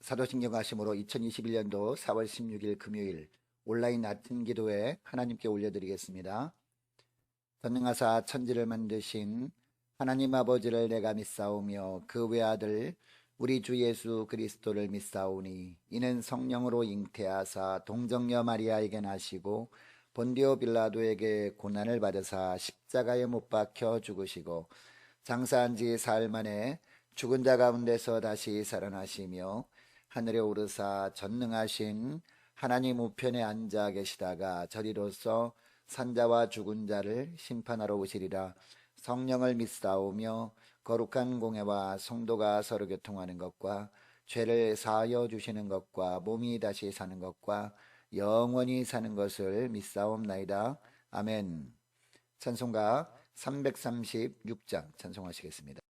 사도신경 하심으로 2021년도 4월 16일 금요일 온라인 아침 기도회 하나님께 올려드리겠습니다. 전능하사 천지를 만드신 하나님 아버지를 내가 믿사오며 그 외아들 우리 주 예수 그리스도를 믿사오니 이는 성령으로 잉태하사 동정녀 마리아에게 나시고 본디오 빌라도에게 고난을 받으사 십자가에 못 박혀 죽으시고 장사한 지 사흘 만에 죽은 자 가운데서 다시 살아나시며 하늘에 오르사 전능하신 하나님 우편에 앉아 계시다가 저리로서 산자와 죽은 자를 심판하러 오시리라. 성령을 믿사오며 거룩한 공회와 성도가 서로 교통하는 것과 죄를 사하여 주시는 것과 몸이 다시 사는 것과 영원히 사는 것을 믿사옵나이다. 아멘. 찬송가 336장 찬송하시겠습니다.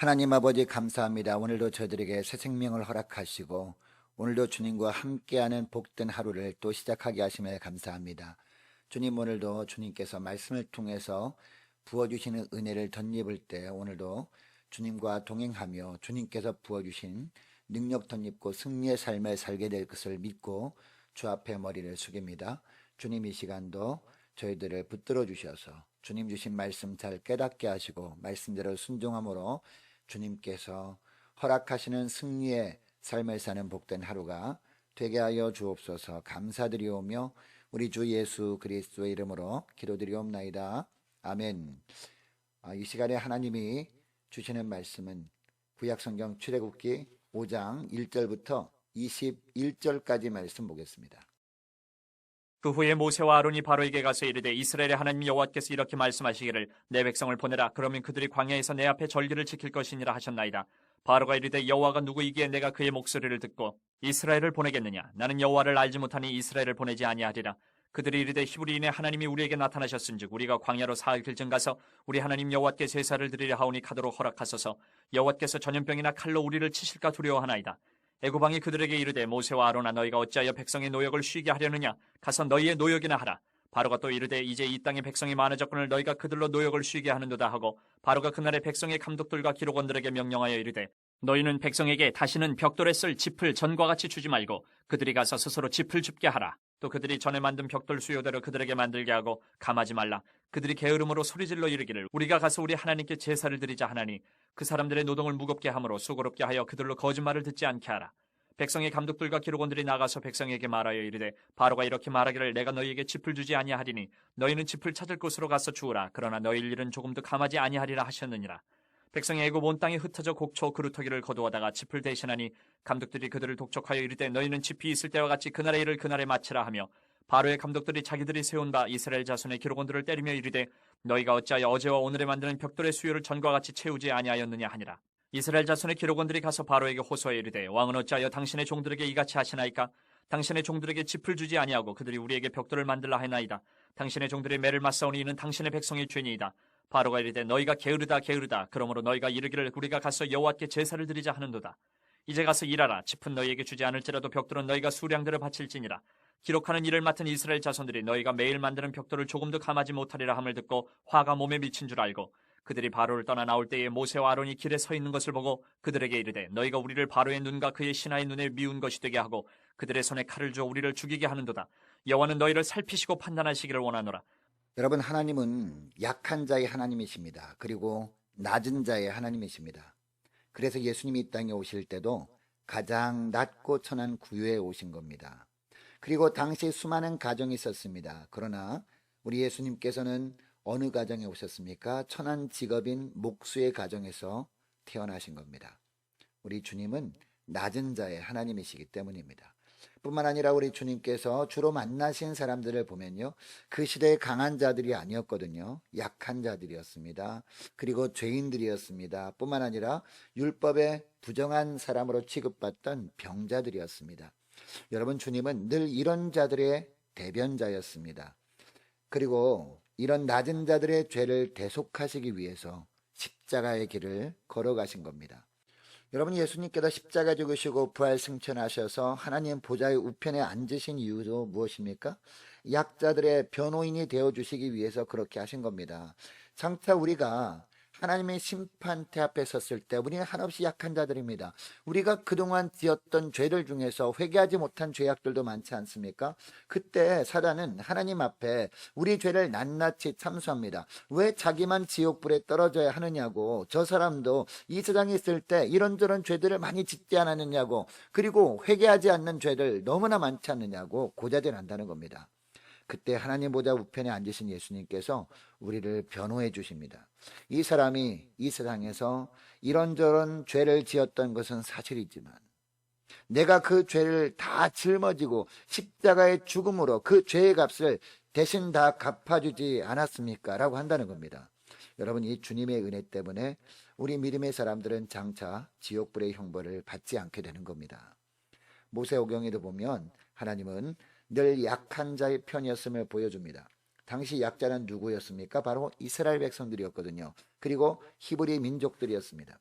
하나님 아버지 감사합니다. 오늘도 저희들에게 새 생명을 허락하시고 오늘도 주님과 함께하는 복된 하루를 또 시작하게 하심에 감사합니다. 주님, 오늘도 주님께서 말씀을 통해서 부어주시는 은혜를 덧입을 때 오늘도 주님과 동행하며 주님께서 부어주신 능력 덧입고 승리의 삶을 살게 될 것을 믿고 주 앞에 머리를 숙입니다. 주님, 이 시간도 저희들을 붙들어 주셔서 주님 주신 말씀 잘 깨닫게 하시고 말씀대로 순종함으로 주님께서 허락하시는 승리의 삶을 사는 복된 하루가 되게 하여 주옵소서. 감사드리오며 우리 주 예수 그리스도의 이름으로 기도드리옵나이다. 아멘. 이 시간에 하나님이 주시는 말씀은 구약성경 출애굽기 5장 1절부터 21절까지 말씀 보겠습니다. 그 후에 모세와 아론이 바로에게 가서 이르되 이스라엘의 하나님 여호와께서 이렇게 말씀하시기를 내 백성을 보내라. 그러면 그들이 광야에서 내 앞에 절기를 지킬 것이니라 하셨나이다. 바로가 이르되 여호와가 누구이기에 내가 그의 목소리를 듣고 이스라엘을 보내겠느냐. 나는 여호와를 알지 못하니 이스라엘을 보내지 아니하리라. 그들이 이르되 히브리인의 하나님이 우리에게 나타나셨은즉 우리가 광야로 사흘 길쯤 가서 우리 하나님 여호와께 제사를 드리려 하오니 가도록 허락하소서. 여호와께서 전염병이나 칼로 우리를 치실까 두려워하나이다. 애굽 왕이 그들에게 이르되 모세와 아론아 너희가 어찌하여 백성의 노역을 쉬게 하려느냐. 가서 너희의 노역이나 하라. 바로가 또 이르되 이제 이 땅에 백성이 많아졌거늘 너희가 그들로 노역을 쉬게 하는도다 하고 바로가 그날에 백성의 감독들과 기록원들에게 명령하여 이르되 너희는 백성에게 다시는 벽돌에 쓸 짚을 전과 같이 주지 말고 그들이 가서 스스로 짚을 줍게 하라. 또 그들이 전에 만든 벽돌 수요대로 그들에게 만들게 하고 감하지 말라. 그들이 게으름으로 소리질러 이르기를 우리가 가서 우리 하나님께 제사를 드리자 하나니 그 사람들의 노동을 무겁게 함으로 수고롭게 하여 그들로 거짓말을 듣지 않게 하라. 백성의 감독들과 기록원들이 나가서 백성에게 말하여 이르되 바로가 이렇게 말하기를 내가 너희에게 짚을 주지 아니하리니 너희는 짚을 찾을 곳으로 가서 주우라. 그러나 너희의 일은 조금도 감하지 아니하리라 하셨느니라. 백성이 애굽 온 땅에 흩어져 곡초 그루터기를 거두어다가 짚을 대신하니 감독들이 그들을 독촉하여 이르되 너희는 짚이 있을 때와 같이 그날의 일을 그날에 마치라 하며 바로의 감독들이 자기들이 세운 바 이스라엘 자손의 기록원들을 때리며 이르되 너희가 어찌하여 어제와 오늘에 만드는 벽돌의 수요를 전과 같이 채우지 아니하였느냐 하니라. 이스라엘 자손의 기록원들이 가서 바로에게 호소하여 이르되 왕은 어찌하여 당신의 종들에게 이같이 하시나이까? 당신의 종들에게 짚을 주지 아니하고 그들이 우리에게 벽돌을 만들라 하나이다. 당신의 종들의 매를 맞사오니 이는 당신의 백성의 죄니이다. 바로가 이르되 너희가 게으르다 게으르다. 그러므로 너희가 이르기를 우리가 가서 여호와께 제사를 드리자 하는도다. 이제 가서 일하라. 짚은 너희에게 주지 않을지라도 벽돌은 너희가 수량대로 바칠지니라. 기록하는 일을 맡은 이스라엘 자손들이 너희가 매일 만드는 벽돌을 조금도 감하지 못하리라 함을 듣고 화가 몸에 미친 줄 알고 그들이 바로를 떠나 나올 때에 모세와 아론이 길에 서 있는 것을 보고 그들에게 이르되 너희가 우리를 바로의 눈과 그의 신하의 눈에 미운 것이 되게 하고 그들의 손에 칼을 주어 우리를 죽이게 하는도다. 여호와는 너희를 살피시고 판단하시기를 원하노라. 여러분, 하나님은 약한 자의 하나님이십니다. 그리고 낮은 자의 하나님이십니다. 그래서 예수님이 이 땅에 오실 때도 가장 낮고 천한 구유에 오신 겁니다. 그리고 당시 수많은 가정이 있었습니다. 그러나 우리 예수님께서는 어느 가정에 오셨습니까? 천한 직업인 목수의 가정에서 태어나신 겁니다. 우리 주님은 낮은 자의 하나님이시기 때문입니다. 뿐만 아니라 우리 주님께서 주로 만나신 사람들을 보면요, 그 시대의 강한 자들이 아니었거든요. 약한 자들이었습니다. 그리고 죄인들이었습니다. 뿐만 아니라 율법에 부정한 사람으로 취급받던 병자들이었습니다. 여러분, 주님은 늘 이런 자들의 대변자였습니다. 그리고 이런 낮은 자들의 죄를 대속하시기 위해서 십자가의 길을 걸어가신 겁니다. 여러분, 예수님께서 십자가 죽으시고 부활 승천하셔서 하나님 보좌의 우편에 앉으신 이유도 무엇입니까? 약자들의 변호인이 되어주시기 위해서 그렇게 하신 겁니다. 장차 우리가 하나님의 심판대 앞에 섰을 때 우리는 한없이 약한 자들입니다. 우리가 그동안 지었던 죄들 중에서 회개하지 못한 죄악들도 많지 않습니까? 그때 사단은 하나님 앞에 우리 죄를 낱낱이 참수합니다. 왜 자기만 지옥불에 떨어져야 하느냐고, 저 사람도 이 세상에 있을 때 이런저런 죄들을 많이 짓지 않았느냐고, 그리고 회개하지 않는 죄들 너무나 많지 않느냐고 고자질한다는 겁니다. 그때 하나님 보좌 우편에 앉으신 예수님께서 우리를 변호해 주십니다. 이 사람이 이 세상에서 이런저런 죄를 지었던 것은 사실이지만 내가 그 죄를 다 짊어지고 십자가의 죽음으로 그 죄의 값을 대신 다 갚아주지 않았습니까? 라고 한다는 겁니다. 여러분, 이 주님의 은혜 때문에 우리 믿음의 사람들은 장차 지옥불의 형벌을 받지 않게 되는 겁니다. 모세오경에도 보면 하나님은 늘 약한 자의 편이었음을 보여줍니다. 당시 약자는 누구였습니까? 바로 이스라엘 백성들이었거든요. 그리고 히브리 민족들이었습니다.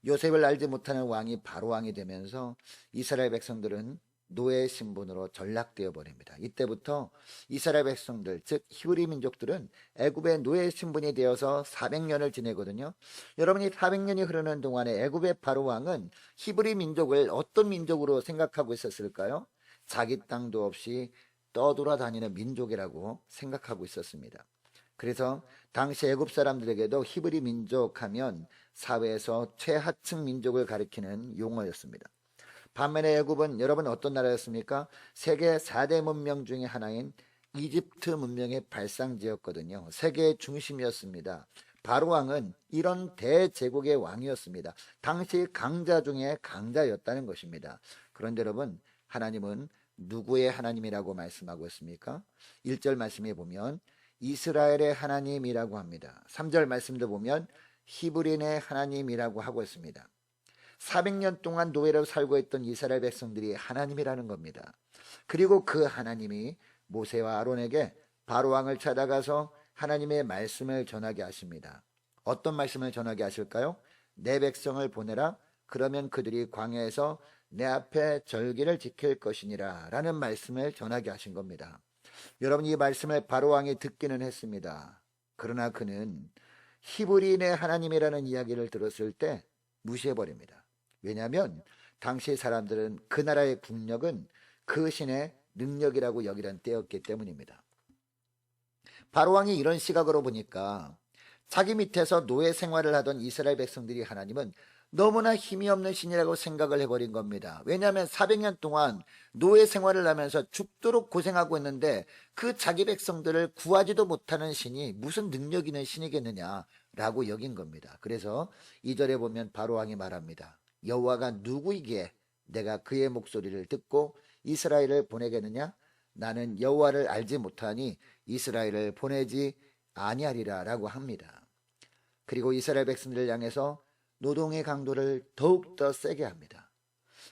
요셉을 알지 못하는 왕이 바로 왕이 되면서 이스라엘 백성들은 노예 신분으로 전락되어 버립니다. 이때부터 이스라엘 백성들, 즉 히브리 민족들은 애굽의 노예 신분이 되어서 400년을 지내거든요. 여러분이 400년이 흐르는 동안에 애굽의 바로 왕은 히브리 민족을 어떤 민족으로 생각하고 있었을까요? 자기 땅도 없이 떠돌아다니는 민족이라고 생각하고 있었습니다. 그래서 당시 애굽 사람들에게도 히브리 민족 하면 사회에서 최하층 민족을 가리키는 용어였습니다. 반면에 애굽은 여러분 어떤 나라였습니까? 세계 4대 문명 중에 하나인 이집트 문명의 발상지였거든요. 세계의 중심이었습니다. 바로 왕은 이런 대제국의 왕이었습니다. 당시 강자 중에 강자였다는 것입니다. 그런데 여러분, 하나님은 누구의 하나님이라고 말씀하고 있습니까? 1절 말씀에 보면 이스라엘의 하나님이라고 합니다. 3절 말씀도 보면 히브리인의 하나님이라고 하고 있습니다. 400년 동안 노예로 살고 있던 이스라엘 백성들이 하나님이라는 겁니다. 그리고 그 하나님이 모세와 아론에게 바로 왕을 찾아가서 하나님의 말씀을 전하게 하십니다. 어떤 말씀을 전하게 하실까요? 내 백성을 보내라. 그러면 그들이 광야에서 내 앞에 절기를 지킬 것이니라 라는 말씀을 전하게 하신 겁니다. 여러분, 이 말씀을 바로 왕이 듣기는 했습니다. 그러나 그는 히브리인의 하나님이라는 이야기를 들었을 때 무시해버립니다. 왜냐하면 당시 사람들은 그 나라의 국력은 그 신의 능력이라고 여기던 때였기 때문입니다. 바로 왕이 이런 시각으로 보니까 자기 밑에서 노예 생활을 하던 이스라엘 백성들이 하나님은 너무나 힘이 없는 신이라고 생각을 해버린 겁니다. 왜냐하면 400년 동안 노예 생활을 하면서 죽도록 고생하고 있는데 그 자기 백성들을 구하지도 못하는 신이 무슨 능력 있는 신이겠느냐라고 여긴 겁니다. 그래서 2절에 보면 바로왕이 말합니다. 여호와가 누구이기에 내가 그의 목소리를 듣고 이스라엘을 보내겠느냐? 나는 여호와를 알지 못하니 이스라엘을 보내지 아니하리라 라고 합니다. 그리고 이스라엘 백성들을 향해서 노동의 강도를 더욱더 세게 합니다.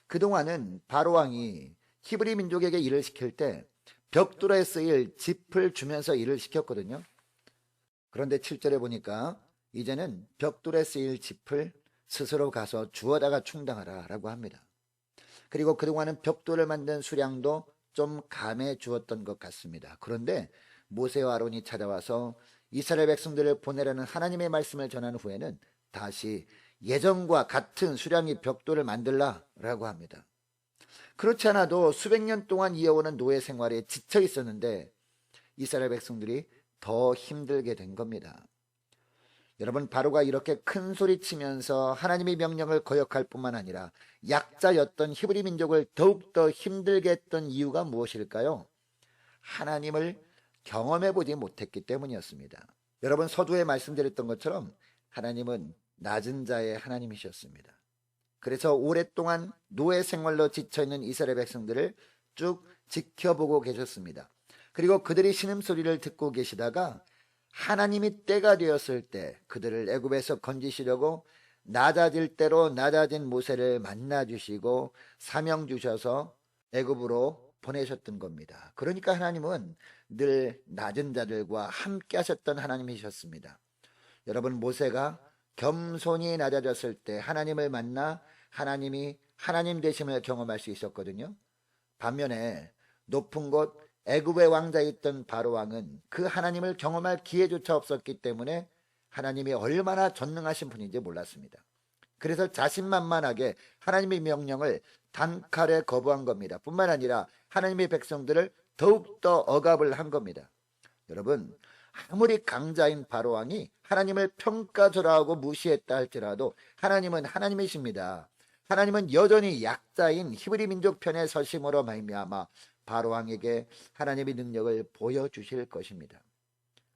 그동안은 바로왕이 히브리 민족에게 일을 시킬 때 벽돌에 쓰일 짚을 주면서 일을 시켰거든요. 그런데 7절에 보니까 이제는 벽돌에 쓰일 짚을 스스로 가서 주워다가 충당하라 라고 합니다. 그리고 그동안은 벽돌을 만든 수량도 좀 감해 주었던 것 같습니다. 그런데 모세와 아론이 찾아와서 이스라엘 백성들을 보내라는 하나님의 말씀을 전한 후에는 다시 예전과 같은 수량의 벽돌을 만들라라고 합니다. 그렇지 않아도 수백 년 동안 이어오는 노예 생활에 지쳐 있었는데 이스라엘 백성들이 더 힘들게 된 겁니다. 여러분, 바로가 이렇게 큰 소리 치면서 하나님의 명령을 거역할 뿐만 아니라 약자였던 히브리 민족을 더욱더 힘들게 했던 이유가 무엇일까요? 하나님을 경험해 보지 못했기 때문이었습니다. 여러분, 서두에 말씀드렸던 것처럼 하나님은 낮은 자의 하나님이셨습니다. 그래서 오랫동안 노예 생활로 지쳐있는 이스라엘 백성들을 쭉 지켜보고 계셨습니다. 그리고 그들이 신음소리를 듣고 계시다가 하나님이 때가 되었을 때 그들을 애굽에서 건지시려고 낮아질 대로 낮아진 모세를 만나주시고 사명 주셔서 애굽으로 보내셨던 겁니다. 그러니까 하나님은 늘 낮은 자들과 함께 하셨던 하나님이셨습니다. 여러분, 모세가 겸손히 낮아졌을 때 하나님을 만나 하나님이 하나님 되심을 경험할 수 있었거든요. 반면에 높은 곳 애굽의 왕자였던 바로왕은 그 하나님을 경험할 기회조차 없었기 때문에 하나님이 얼마나 전능하신 분인지 몰랐습니다. 그래서 자신만만하게 하나님의 명령을 단칼에 거부한 겁니다. 뿐만 아니라 하나님의 백성들을 더욱더 억압을 한 겁니다. 여러분, 아무리 강자인 바로왕이 하나님을 평가절하하고 무시했다 할지라도 하나님은 하나님이십니다. 하나님은 여전히 약자인 히브리 민족 편에 서심으로 말미암아 바로왕에게 하나님의 능력을 보여주실 것입니다.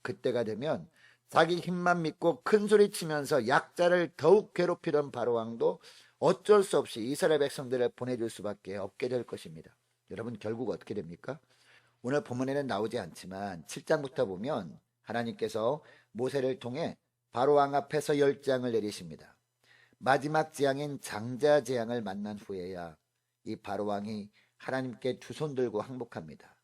그때가 되면 자기 힘만 믿고 큰 소리 치면서 약자를 더욱 괴롭히던 바로왕도 어쩔 수 없이 이스라엘 백성들을 보내줄 수밖에 없게 될 것입니다. 여러분, 결국 어떻게 됩니까? 오늘 본문에는 나오지 않지만 7장부터 보면 하나님께서 모세를 통해 바로왕 앞에서 멸장을 내리십니다. 마지막 재앙인 장자 재앙을 만난 후에야 이 바로왕이 하나님께 두 손 들고 항복합니다.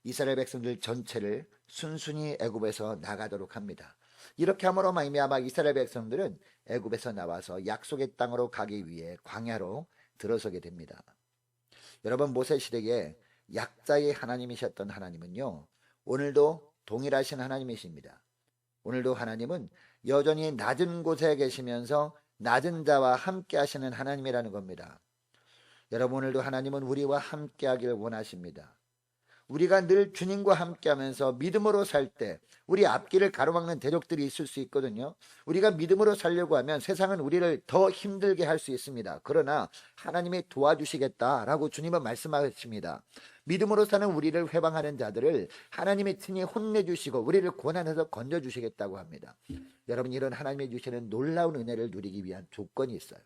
이스라엘 백성들 전체를 순순히 애굽에서 나가도록 합니다. 이렇게 함으로 말미암아 이스라엘 백성들은 애굽에서 나와서 약속의 땅으로 가기 위해 광야로 들어서게 됩니다. 여러분, 모세 시대에 약자의 하나님이셨던 하나님은요, 오늘도 동일하신 하나님이십니다. 오늘도 하나님은 여전히 낮은 곳에 계시면서 낮은 자와 함께 하시는 하나님이라는 겁니다. 여러분, 오늘도 하나님은 우리와 함께 하기를 원하십니다. 우리가 늘 주님과 함께 하면서 믿음으로 살 때 우리 앞길을 가로막는 대적들이 있을 수 있거든요. 우리가 믿음으로 살려고 하면 세상은 우리를 더 힘들게 할 수 있습니다. 그러나 하나님이 도와주시겠다라고 주님은 말씀하십니다. 믿음으로 사는 우리를 회방하는 자들을 하나님이 친히 혼내주시고 우리를 고난에서 건져주시겠다고 합니다. 여러분, 이런 하나님이 주시는 놀라운 은혜를 누리기 위한 조건이 있어요.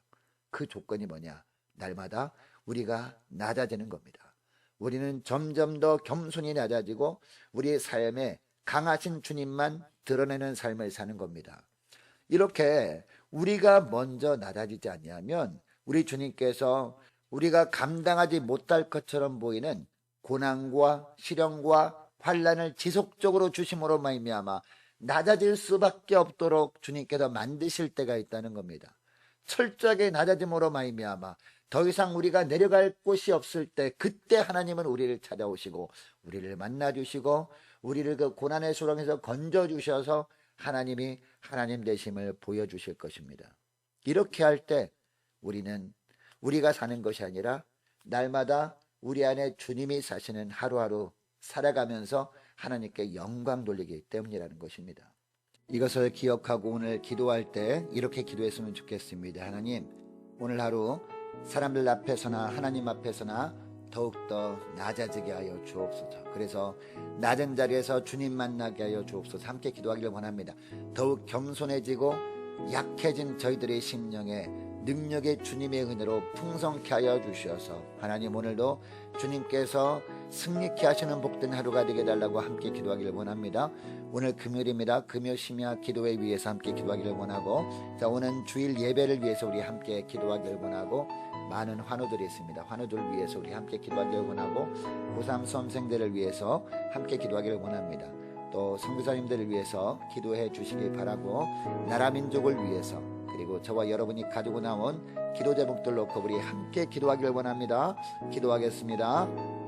그 조건이 뭐냐? 날마다 우리가 낮아지는 겁니다. 우리는 점점 더 겸손히 낮아지고 우리의 삶에 강하신 주님만 드러내는 삶을 사는 겁니다. 이렇게 우리가 먼저 낮아지지 않냐면 우리 주님께서 우리가 감당하지 못할 것처럼 보이는 고난과 시련과 환난을 지속적으로 주심으로 말미암아 낮아질 수밖에 없도록 주님께서 만드실 때가 있다는 겁니다. 철저하게 낮아짐으로 말미암아 더 이상 우리가 내려갈 곳이 없을 때 그때 하나님은 우리를 찾아오시고 우리를 만나주시고 우리를 그 고난의 수렁에서 건져주셔서 하나님이 하나님 되심을 보여주실 것입니다. 이렇게 할 때 우리는 우리가 사는 것이 아니라 날마다 우리 안에 주님이 사시는 하루하루 살아가면서 하나님께 영광 돌리기 때문이라는 것입니다. 이것을 기억하고 오늘 기도할 때 이렇게 기도했으면 좋겠습니다. 하나님, 오늘 하루 사람들 앞에서나 하나님 앞에서나 더욱더 낮아지게 하여 주옵소서. 그래서 낮은 자리에서 주님 만나게 하여 주옵소서. 함께 기도하기를 원합니다. 더욱 겸손해지고 약해진 저희들의 심령에 능력의 주님의 은혜로 풍성케 하여 주셔서 하나님, 오늘도 주님께서 승리케 하시는 복된 하루가 되게 달라고 함께 기도하기를 원합니다. 오늘 금요일입니다. 금요 심야 기도회 위해서 함께 기도하기를 원하고, 자, 오늘 주일 예배를 위해서 우리 함께 기도하기를 원하고, 많은 환우들이 있습니다. 환우들을 위해서 우리 함께 기도하기를 원하고, 고3 수험생들을 위해서 함께 기도하기를 원합니다. 또 선교사님들을 위해서 기도해 주시길 바라고, 나라 민족을 위해서, 그리고 저와 여러분이 가지고 나온 기도 제목들 놓고 우리 함께 기도하기를 원합니다. 기도하겠습니다.